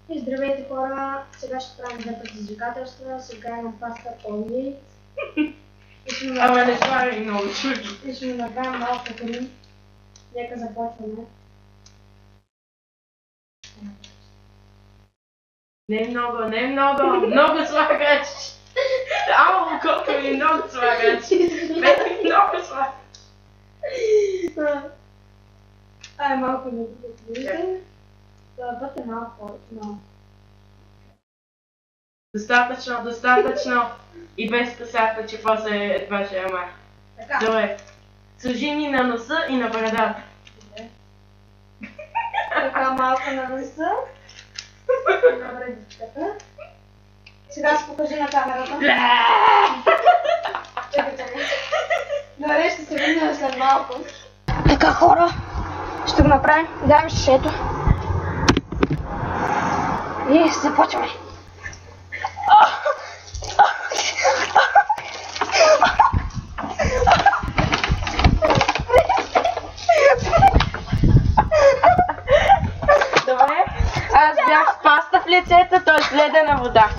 И здравейте хора, сега ще правим две предизвикателства, сега имам паста Олни. Ама не слагай много чуди. И ще ми направим малко храни. Нека започваме. Не много слагаш. Ау, колко ми много слагаш. Бе, много слагаш. Малко не видите. Това път е малко повече. Достатъчно. И без касата, че после едва ще я маха. Така. Добре. Сложи ми на носа и на брадата. Така малко на носа. На брадичката. Сега се покажи на камерата. Чакай. Добре, ще се видим след малко. Така хора, ще го направим. Давам шишето. И започваме. Добре, аз бях с паста в лицето, т.е. ледена вода.